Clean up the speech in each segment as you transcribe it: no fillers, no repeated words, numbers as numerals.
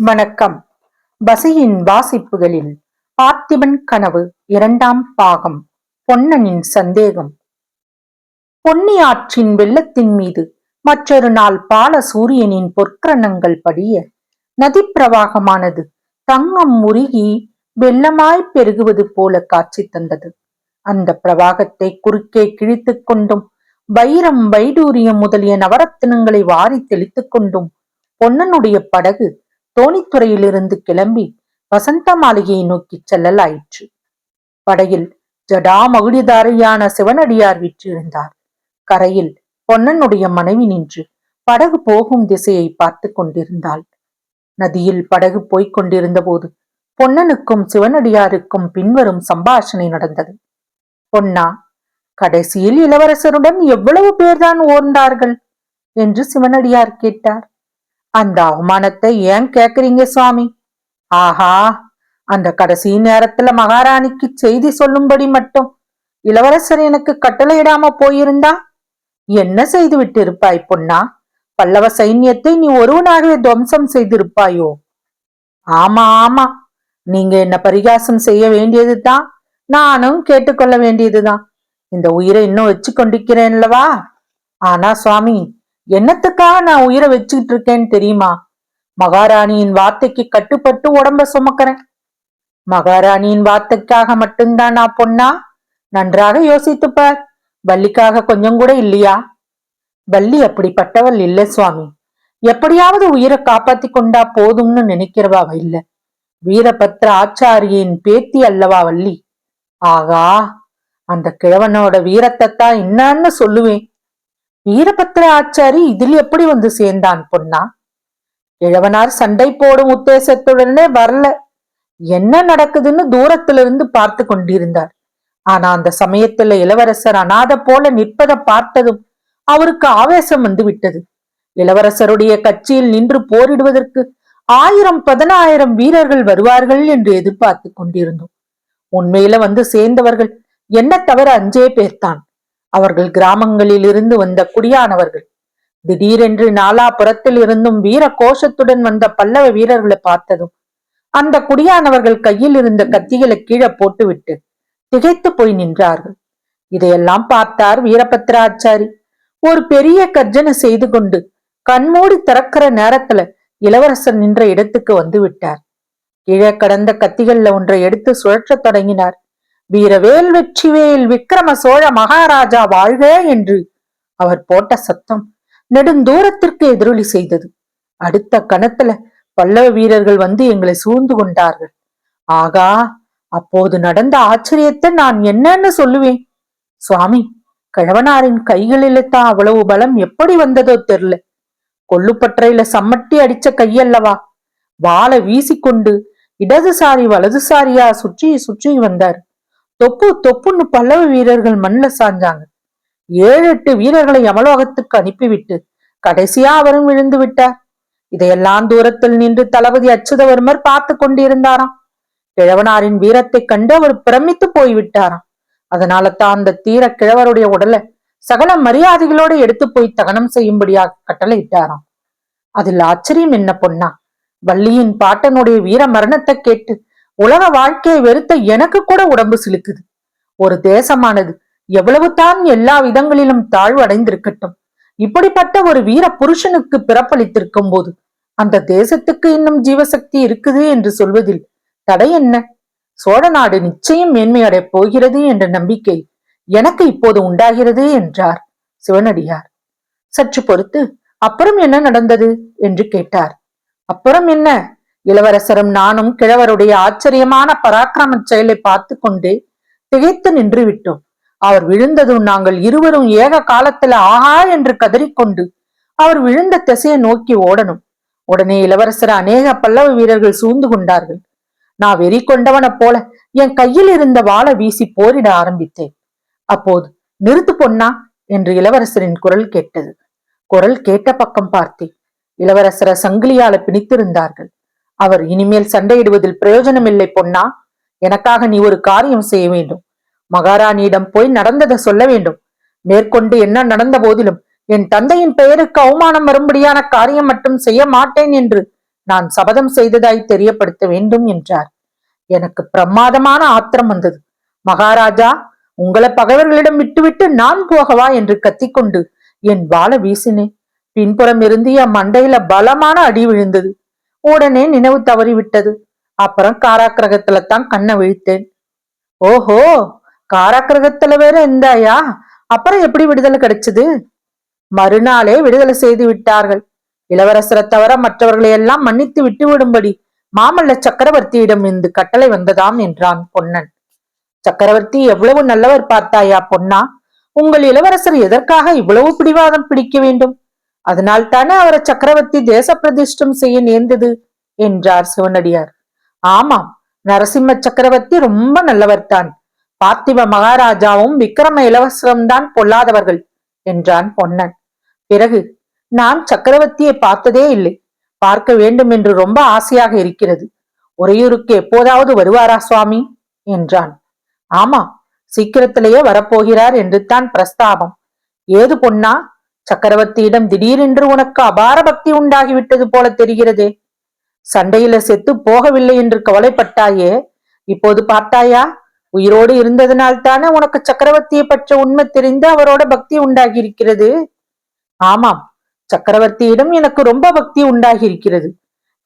வணக்கம். பசியின் வாசிப்புகளில் பார்த்திபன் கனவு 2ஆம் பாகம். பொன்னனின் சந்தேகம். பொன்னி ஆற்றின் வெள்ளத்தின் மீது மற்றொரு நாள் பால சூரியனின் பொற்கிரணங்கள் படிய நதிப்பிரவாகமானது தங்கம் உருகி வெள்ளமாய் பெருகுவது போல காட்சி தந்தது. அந்த பிரவாகத்தை குறுக்கே கிழித்துக் கொண்டும் வைரம் வைடூரியம் முதலிய நவரத்தினங்களை வாரி தெளித்துக் கொண்டும் பொன்னனுடைய படகு தோணித்துறையிலிருந்து கிளம்பி வசந்த மாளிகையை நோக்கி செல்லலாயிற்று. படகில் ஜடாமகுடிதாரியான சிவனடியார் வீற்றிருந்தார். கரையில் பொன்னனுடைய மனைவி நின்று படகு போகும் திசையை பார்த்து கொண்டிருந்தாள். நதியில் படகு போய்க் கொண்டிருந்த போது பொன்னனுக்கும் சிவனடியாருக்கும் பின்வரும் சம்பாஷணை நடந்தது. பொன்னா, கடைசியில் இளவரசருடன் எவ்வளவு பேர்தான் ஓர்ந்தார்கள் என்று சிவனடியார் கேட்டார். அந்த அவமானத்தை ஏன் கேக்குறீங்க சுவாமி? ஆஹா, அந்த கடைசி நேரத்துல மகாராணிக்கு செய்தி சொல்லும்படி மட்டும் இளவரசர் எனக்கு கட்டளையிடாம போயிருந்தா என்ன செய்து விட்டு இருப்பாய் பொன்னா? பல்லவ சைன்யத்தை நீ ஒருவனாகவே துவம்சம் செய்திருப்பாயோ? ஆமா ஆமா, நீங்க என்ன பரிகாசம் செய்ய வேண்டியதுதான், நானும் கேட்டுக்கொள்ள வேண்டியதுதான். இந்த உயிரை இன்னும் வச்சு கொண்டிருக்கிறேன்லவா? ஆனா சுவாமி, என்னத்துக்காக நான் உயிரை வச்சுக்கிட்டு இருக்கேன்னு தெரியுமா? மகாராணியின் வார்த்தைக்கு கட்டுப்பட்டு உடம்ப சுமக்கிறேன். மகாராணியின் வார்த்தைக்காக மட்டும்தான் நான் பொன்னா? நன்றாக யோசித்துப்பார். வள்ளிக்காக கொஞ்சம் கூட இல்லையா? வள்ளி அப்படிப்பட்டவள் இல்ல சுவாமி. எப்படியாவது உயிரை காப்பாத்தி கொண்டா போதும்னு நினைக்கிறவா இல்ல. வீரபத்ர ஆச்சாரியின் பேத்தி அல்லவா வள்ளி. ஆகா, அந்த கிழவனோட வீரத்தை தான் என்னன்னு சொல்லுவேன். வீரபத்ர ஆச்சாரி இதில் எப்படி வந்து சேர்ந்தான் பொன்னா? இளவனார் சண்டை போடும் உத்தேசத்துடனே வரல. என்ன நடக்குதுன்னு தூரத்துல இருந்து பார்த்து கொண்டிருந்தார். ஆனா அந்த சமயத்துல இளவரசர் அனாத போல நிற்பதை பார்த்ததும் அவருக்கு ஆவேசம் வந்து விட்டது. இளவரசருடைய கட்சியில் நின்று போரிடுவதற்கு 1000-10000 வீரர்கள் வருவார்கள் என்று எதிர்பார்த்து கொண்டிருந்தோம். உண்மையில வந்து சேர்ந்தவர்கள் என்ன தவிர 5 பேர்தான். அவர்கள் கிராமங்களில் இருந்து வந்த குடியானவர்கள். திடீரென்று நாலாபுரத்தில் இருந்தும் வீர கோஷத்துடன் வந்த பல்லவ வீரர்களை பார்த்ததும் அந்த குடியானவர்கள் கையில் இருந்த கத்திகளை கீழே போட்டுவிட்டு திகைத்து போய் நின்றார்கள். இதையெல்லாம் பார்த்தார் வீரபத்ராச்சாரி. ஒரு பெரிய கர்ஜனை செய்து கொண்டு கண்மூடி திறக்கிற நேரத்துல இளவரசர் நின்ற இடத்துக்கு வந்து விட்டார். கீழே கடந்த கத்திகள்ல ஒன்றை எடுத்து சுழற்ற தொடங்கினார். வீரவேல் வெற்றிவேல் விக்கிரம சோழ மகாராஜா வாழ்க என்று அவர் போட்ட சத்தம் நெடுந்தூரத்திற்கு எதிரொலி செய்தது. அடுத்த கணத்துல பல்லவ வீரர்கள் வந்து எங்களை சூழ்ந்து கொண்டார்கள். ஆகா, அப்போது நடந்த ஆச்சரியத்தை நான் என்னன்னு சொல்லுவேன் சுவாமி. கிழவனாரின் கைகளில தான் அவ்வளவு பலம் எப்படி வந்ததோ தெரியல. கொள்ளுப்பற்றையில சம்மட்டி அடிச்ச கையல்லவா. வாளை வீசிக்கொண்டு இடதுசாரி வலதுசாரியா சுற்றி சுற்றி வந்தார். தொப்பு தொப்புன்னு பல்லவ வீரர்கள் மண்ல சாஞ்சாங்க. 7-8 வீரர்களை யமலோகத்துக்கு அனுப்பிவிட்டு கடைசியா அவரும் விழுந்து விட்டார். இதையெல்லாம் தூரத்தில் நின்று தளபதி அச்சுதவர்மர் பார்த்து கொண்டிருந்தாராம். கிழவனாரின் வீரத்தை கண்டு அவர் பிரமித்து போய்விட்டாராம். அதனால தான் அந்த தீர கிழவருடைய உடலை சகல மரியாதைகளோடு எடுத்து போய் தகனம் செய்யும்படியாக கட்டளையிட்டாராம். அதில் ஆச்சரியம் என்ன பொன்னா? வள்ளியின் பாட்டனுடைய வீர மரணத்தை கேட்டு உலக வாழ்க்கையை வெறுத்த எனக்கு கூட உடம்பு சிலுக்குது. ஒரு தேசமானது எவ்வளவு தான் எல்லா விதங்களிலும் தாழ்வு அடைந்திருக்கட்டும், இப்படிப்பட்ட ஒரு வீர புருஷனுக்கு பிறப்பளித்திருக்கும் போது அந்த தேசத்துக்கு இன்னும் ஜீவசக்தி இருக்குது என்று சொல்வதில் தடை என்ன? சோழ நாடு நிச்சயம் மேன்மையடைய போகிறது என்ற நம்பிக்கை எனக்கு இப்போது உண்டாகிறது என்றார் சிவனடியார். சற்று பொறுத்து அப்புறம் என்ன நடந்தது என்று கேட்டார். அப்புறம் என்ன? இளவரசரும் நானும் கிழவருடைய ஆச்சரியமான பராக்கிரம செயலை பார்த்து கொண்டே திகைத்து நின்று விட்டோம். அவர் விழுந்ததும் நாங்கள் இருவரும் ஏக காலத்துல ஆஹா என்று கதறிக்கொண்டு அவர் விழுந்த திசையை நோக்கி ஓடணும். உடனே இளவரசர் அநேக பல்லவ வீரர்கள் சூழ்ந்து கொண்டார்கள். நான் வெறி கொண்டவன போல என் கையில் இருந்த வாளை வீசி போரிட ஆரம்பித்தேன். அப்போது நிறுத்து பொன்னா என்று இளவரசரின் குரல் கேட்டது. குரல் கேட்ட பக்கம் பார்த்தேன். இளவரசரை சங்கிலியால பிணித்திருந்தார்கள். அவர் இனிமேல் சண்டையிடுவதில் பிரயோஜனமில்லை பொன்னா, எனக்காக நீ ஒரு காரியம் செய்ய வேண்டும். மகாராணியிடம் போய் நடந்ததை சொல்ல வேண்டும். மேற்கொண்டு என்ன நடந்த போதிலும் என் தந்தையின் பெயருக்கு அவமானம் வரும்படியான காரியம் மட்டும் செய்ய மாட்டேன் என்று நான் சபதம் செய்ததாய் தெரியப்படுத்த வேண்டும் என்றார். எனக்கு பிரமாதமான ஆத்திரம் வந்தது. மகாராஜா, உங்களை பகைவர்களிடம் விட்டுவிட்டு நான் போகவா என்று கத்திக்கொண்டு என் வாளை வீசினேன். பின்புறம் இருந்து என் மண்டையில பலமான அடி விழுந்தது. உடனே நினைவு தவறிவிட்டது. அப்புறம் காராக்கிரகத்துல தான் கண்ணை விழித்தேன். ஓஹோ, காராக்கிரகத்துல வேற இருந்தாயா? அப்புறம் எப்படி விடுதலை கிடைச்சது? மறுநாளே விடுதலை செய்து விட்டார்கள். இளவரசரை தவிர மற்றவர்களை எல்லாம் மன்னித்து விட்டு விடும்படி மாமல்ல சக்கரவர்த்தியிடம் இருந்து கட்டளை வந்ததாம் என்றான் பொன்னன். சக்கரவர்த்தி எவ்வளவு நல்லவர் பார்த்தாயா பொன்னா? உங்கள் இளவரசர் எதற்காக இவ்வளவு பிடிவாதம் பிடிக்க வேண்டும்? அதனால் தானே அவரை சக்கரவர்த்தி தேச பிரதிஷ்டம் செய்ய நேர்ந்தது என்றார் சிவனடியார். ஆமாம், நரசிம்ம சக்கரவர்த்தி ரொம்ப நல்லவர் தான். பார்த்திப மகாராஜாவும் விக்ரம இளவரசரும் தான் பொல்லாதவர்கள் என்றான் பொன்னன். பிறகு, நான் சக்கரவர்த்தியை பார்த்ததே இல்லை, பார்க்க வேண்டும் என்று ரொம்ப ஆசையாக இருக்கிறது. உறையூருக்கு எப்போதாவது வருவாரா சுவாமி என்றான். ஆமா, சீக்கிரத்திலேயே வரப்போகிறார் என்று தான் பிரஸ்தாபம். ஏது பொன்னா, சக்கரவர்த்தியிடம் திடீரென்று உனக்கு அபார பக்தி உண்டாகிவிட்டது போல தெரிகிறதே. சண்டையில செத்து போகவில்லை என்று கவலைப்பட்டாயே, இப்போது பார்த்தாயா? உயிரோடு இருந்ததனால்தானே உனக்கு சக்கரவர்த்தியை பற்ற உண்மை தெரிந்து அவரோட பக்தி உண்டாகி இருக்கிறது. ஆமாம், சக்கரவர்த்தியிடம் எனக்கு ரொம்ப பக்தி உண்டாகி இருக்கிறது.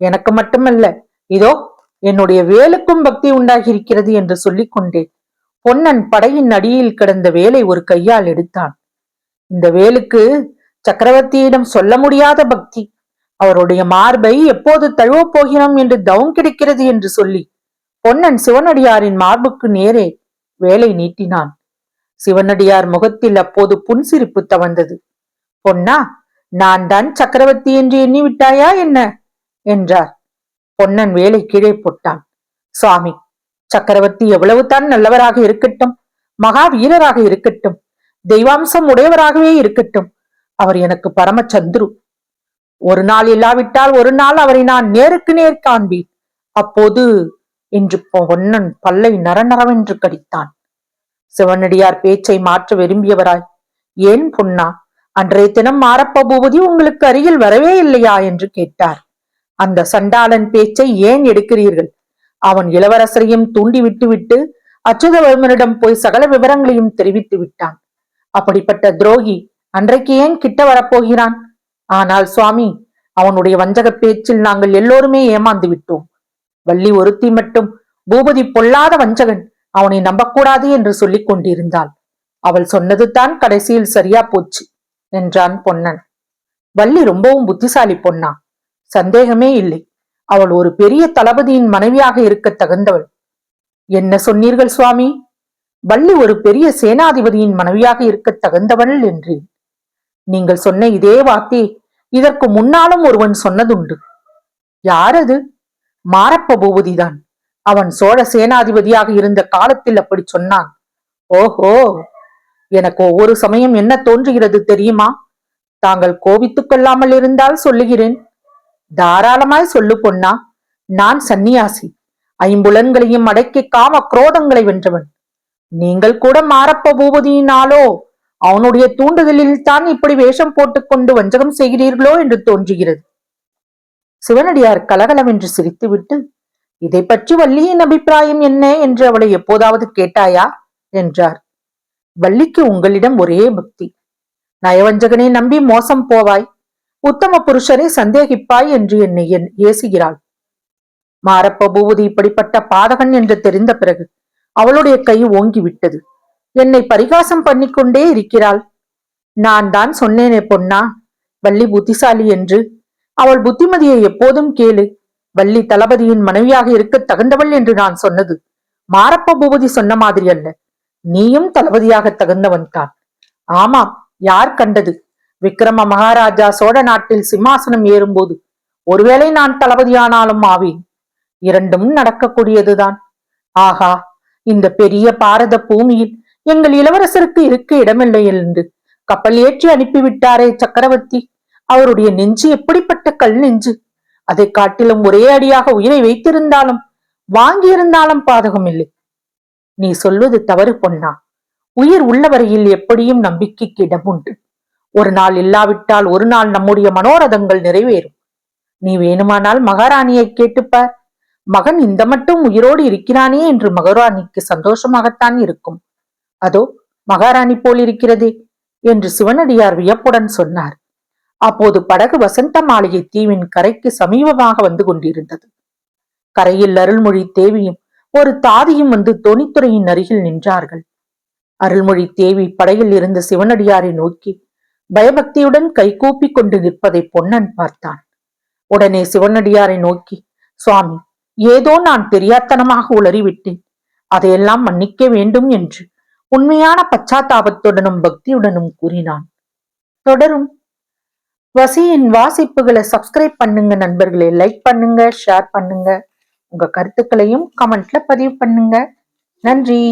எனக்கு மட்டுமல்ல, இதோ என்னுடைய வேலுக்கும் பக்தி உண்டாகி இருக்கிறது என்று சொல்லிக் கொண்டேன். பொன்னன் படையின் அடியில் கிடந்த வேலை ஒரு கையால் எடுத்தான். இந்த வேலுக்கு சக்கரவர்த்தியிடம் சொல்ல முடியாத பக்தி. அவருடைய மார்பை எப்போது தழுவப் போகிறோம் என்று தவம் கிடைக்கிறது என்று சொல்லி பொன்னன் சிவனடியாரின் மார்புக்கு நேரே வேலை நீட்டினான். சிவனடியார் முகத்தில் அப்போது புன்சிரிப்பு தவழ்ந்தது. பொன்னா, நான் தான் சக்கரவர்த்தி என்று எண்ணி விட்டாயா என்ன என்றார். பொன்னன் வேலை கீழே போட்டான். சுவாமி, சக்கரவர்த்தி எவ்வளவு தான் நல்லவராக இருக்கட்டும், மகா வீரராக இருக்கட்டும், தெய்வாம்சம் உடையவராகவே இருக்கட்டும், அவர் எனக்கு பரம சந்துரு. ஒரு நாள் இல்லாவிட்டால் ஒரு நாள் அவரை நான் நேருக்கு நேர் காண்பேன். அப்போது என்று பொன்னன் பல்லை நரநரவென்று கடித்தான். சிவனடியார் பேச்சை மாற்ற விரும்பியவராய், ஏன் பொன்னா, அன்றைய தினம் மாரப்ப பூபதி உங்களுக்கு அருகில் வரவே இல்லையா என்று கேட்டார். அந்த சண்டாளன் பேச்சை ஏன் எடுக்கிறீர்கள்? அவன் இளவரசரையும் தூண்டி விட்டு அச்சுதவர்மனிடம் போய் சகல விவரங்களையும் தெரிவித்து விட்டான். அப்படிப்பட்ட துரோகி அன்றைக்கு ஏன் கிட்ட வரப்போகிறான்? ஆனால் சுவாமி, அவனுடைய வஞ்சக பேச்சில் நாங்கள் எல்லோருமே ஏமாந்து விட்டோம். வள்ளி ஒருத்தி மட்டும் பூபதி பொல்லாத வஞ்சகன், அவனை நம்பக்கூடாது என்று சொல்லிக் கொண்டிருந்தாள். அவள் சொன்னது தான் கடைசியில் சரியா போச்சு என்றான் பொன்னன். வள்ளி ரொம்பவும் புத்திசாலி பொன்னா, சந்தேகமே இல்லை. அவள் ஒரு பெரிய தளபதியின் மனைவியாக இருக்க தகுந்தவள். என்ன சொன்னீர்கள் சுவாமி? வள்ளி ஒரு பெரிய சேனாதிபதியின் மனைவியாக இருக்க தகுந்தவள் என்றேன். நீங்கள் சொன்ன இதே வார்த்தை இதற்கு முன்னாலும் ஒருவன் சொன்னதுண்டு. யார் அது? மாரப்ப பூபதிதான். அவன் சோழ சேனாதிபதியாக இருந்த காலத்தில் அப்படி சொன்னான். ஓஹோ, எனக்கு ஒவ்வொரு சமயம் என்ன தோன்றுகிறது தெரியுமா? தாங்கள் கோபித்துக் கொள்ளாமல் இருந்தால் சொல்லுகிறேன். தாராளமாய் சொல்லு பொன்னா. நான் சந்நியாசி, ஐம்புலன்களையும் அடக்கி காம குரோதங்களை வென்றவன். நீங்கள் கூட மாரப்ப பூபதியினாலோ அவனுடைய தூண்டுதலில் தான் இப்படி வேஷம் போட்டுக்கொண்டு வஞ்சகம் செய்கிறீர்களோ என்று தோன்றுகிறது. சிவனடியார் கலகலவென்று சிரித்துவிட்டு, இதை பற்றி வள்ளியின் அபிப்பிராயம் என்ன என்று அவளை எப்போதாவது கேட்டாயா என்றார். வள்ளிக்கு உங்களிடம் ஒரே பக்தி. நயவஞ்சகனை நம்பி மோசம் போவாய், உத்தம புருஷரை சந்தேகிப்பாய் என்று என்னை ஏசுகிறாள். மாரப்ப பூபதி இப்படிப்பட்ட பாதகன் என்று தெரிந்த பிறகு அவளுடைய கை ஓங்கிவிட்டது. என்னை பரிகாசம் பண்ணிக்கொண்டே இருக்கிறாள். நான் தான் சொன்னேனே பொன்னா, வள்ளி புத்திசாலி என்று. அவள் புத்திமதியை எப்போதும் கேளு. வள்ளி தளபதியின் மனைவியாக இருக்க தகுந்தவள் என்று நான் சொன்னது மாரப்ப பூபதி சொன்ன மாதிரி அல்ல. நீயும் தளபதியாக தகுந்தவன் தான். ஆமாம், யார் கண்டது? விக்ரம மகாராஜா சோழ நாட்டில் சிம்மாசனம் ஏறும்போது ஒருவேளை நான் தளபதியானாலும் ஆவேன். இரண்டும் நடக்கக்கூடியதுதான். ஆகா, இந்த பெரிய பாரத பூமியில் எங்கள் இளவரசருக்கு இருக்க இடமில்லை என்று கப்பல் ஏற்றி அனுப்பிவிட்டாரே சக்கரவர்த்தி. அவருடைய நெஞ்சு எப்படிப்பட்ட கல் நெஞ்சு! அதை காட்டிலும் ஒரே அடியாக உயிரை வைத்திருந்தாலும் வாங்கியிருந்தாலும் பாதகம் இல்லை. நீ சொல்வது தவறு பொன்னா. உயிர் உள்ளவரையில் எப்படியும் நம்பிக்கைக்கு இடம் உண்டு. ஒரு நாள் இல்லாவிட்டால் ஒரு நாள் நம்முடைய மனோரதங்கள் நிறைவேறும். நீ வேணுமானால் மகாராணியை கேட்டுப்பார். மகன் இந்த மட்டும் உயிரோடு இருக்கிறானே என்று மகாராணிக்கு சந்தோஷமாகத்தான் இருக்கும். அதோ மகாராணி போல் இருக்கிறதே என்று சிவனடியார் வியப்புடன் சொன்னார். அப்போது படகு வசந்த மாளிகை தீவின் கரைக்கு சமீபமாக வந்து கொண்டிருந்தது. கரையில் அருள்மொழி தேவியும் ஒரு தாதியும் வந்து தோணித்துறையின் அருகில் நின்றார்கள். அருள்மொழி தேவி படகில் இருந்த சிவனடியாரை நோக்கி பயபக்தியுடன் கைகூப்பி கொண்டு நிற்பதை பொன்னன் பார்த்தான். உடனே சிவனடியாரை நோக்கி, சுவாமி, ஏதோ நான் தெரியாத்தனமாக உளறிவிட்டேன், அதையெல்லாம் மன்னிக்க வேண்டும் என்று உண்மையான பச்சாத்தாபத்துடனும் பக்தியுடனும் கூறினான். தொடரும். வசியின் வாசிப்புகளை சப்ஸ்கிரைப் பண்ணுங்க நண்பர்களே. லைக் பண்ணுங்க, ஷேர் பண்ணுங்க, உங்க கருத்துக்களையும் கமெண்ட்ல பதிவு பண்ணுங்க. நன்றி.